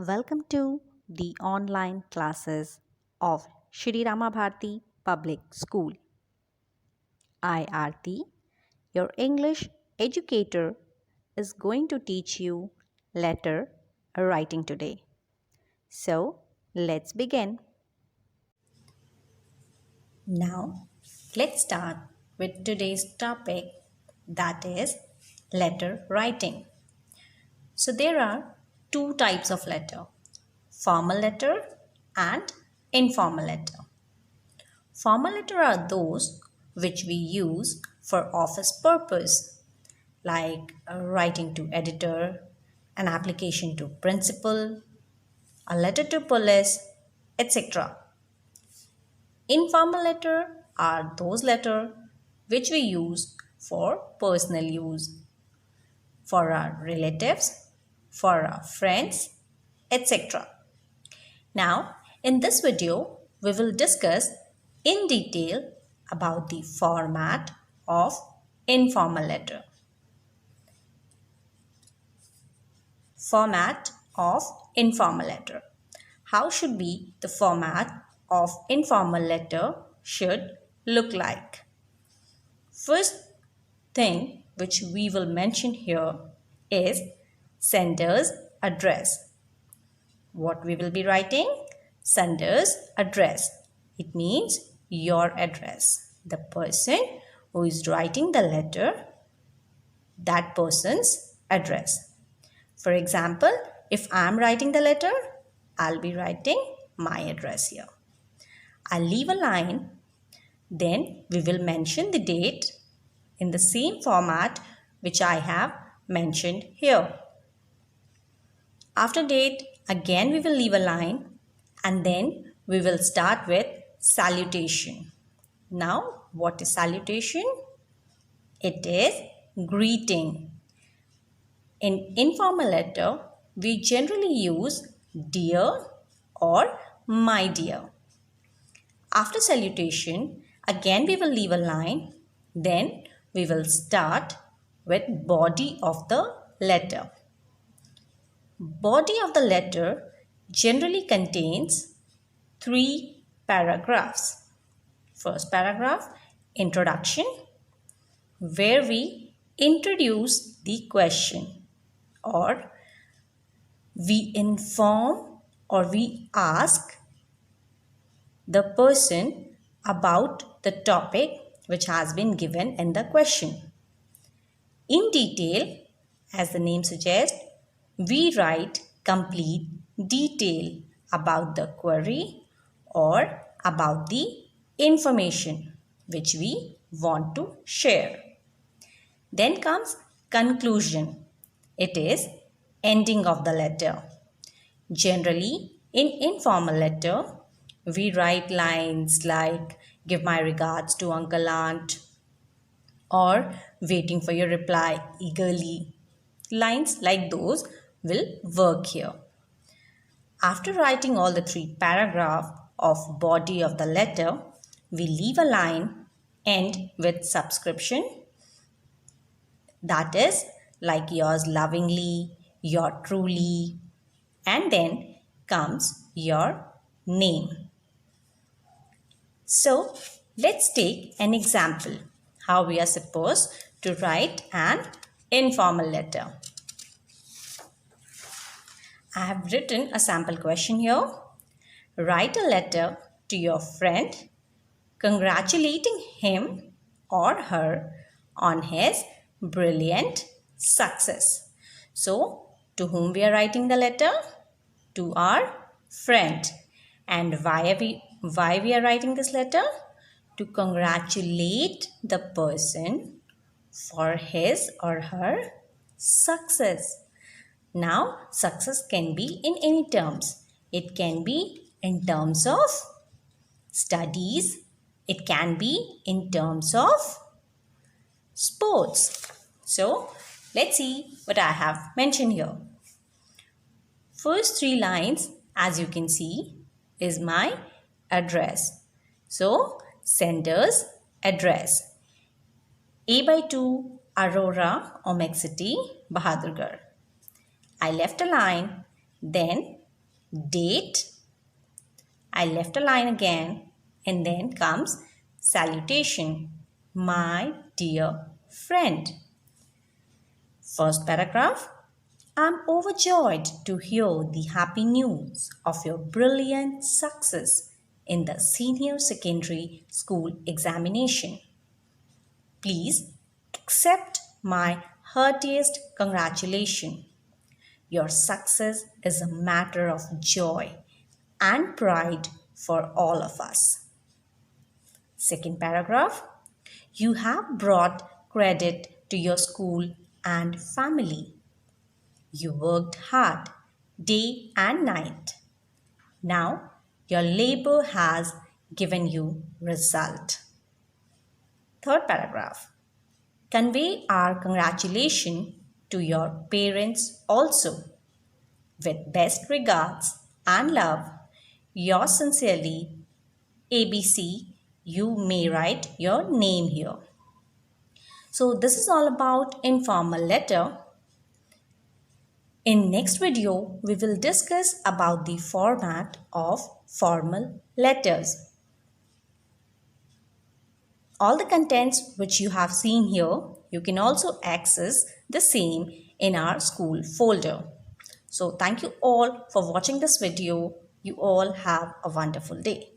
Welcome to the online classes of Shri Rama Bharati Public School. I, Aarti, your English educator, is going to teach you letter writing today. So, let's begin. Now, let's start with today's topic, that is letter writing. So, there are two types of letter, formal letter and informal letter. Formal letter are those which we use for office purpose, like writing to editor, an application to principal, a letter to police, etc. Informal letter are those letter which we use for personal use, for our relatives, for our friends, etc. Now, in this video, we will discuss in detail about the format of informal letter. Format of informal letter. How should be the format of informal letter should look like? First thing which we will mention here is sender's address. What we will be writing? Sender's address. It means your address. The person who is writing the letter, that person's address. For example, if I am writing the letter, I'll be writing my address here. I'll leave a line, then we will mention the date in the same format which I have mentioned here. After date, again we will leave a line and then we will start with salutation. Now, what is salutation? It is greeting. In informal letter, we generally use dear or my dear. After salutation, again we will leave a line, then we will start with body of the letter. Body of the letter generally contains 3 paragraphs. First paragraph, introduction, where we introduce the question, or we inform or we ask the person about the topic which has been given in the question. In detail, as the name suggests, we write complete detail about the query or about the information which we want to share. Then comes conclusion. It is ending of the letter. Generally, in informal letter, we write lines like give my regards to uncle aunt or waiting for your reply eagerly. Lines like those will work here. After writing all the 3 paragraphs of body of the letter, we leave a line end with subscription, that is like yours lovingly, your truly, and then comes your name. So let's take an example how we are supposed to write an informal letter. I have written a sample question here. Write a letter to your friend congratulating him or her on his brilliant success. So, to whom we are writing the letter? To our friend. And why we are writing this letter? To congratulate the person for his or her success. Now, success can be in any terms. It can be in terms of studies. It can be in terms of sports. So, let's see what I have mentioned here. First 3 lines, as you can see, is my address. So, sender's address. A/2 Aurora, Omek City, Bahadurgarh. I left a line, then date. I left a line again, and then comes salutation. My dear friend. First paragraph. I'm overjoyed to hear the happy news of your brilliant success in the senior secondary school examination. Please accept my heartiest congratulations. Your success is a matter of joy and pride for all of us. Second paragraph. You have brought credit to your school and family. You worked hard, day and night. Now your labor has given you result. Third paragraph. Convey our congratulations to your parents also. With best regards and love, yours sincerely, ABC. You may write your name here. So this is all about informal letter. In next video, we will discuss about the format of formal letters. All the contents which you have seen here, you can also access the same in our school folder. So thank you all for watching this video. You all have a wonderful day.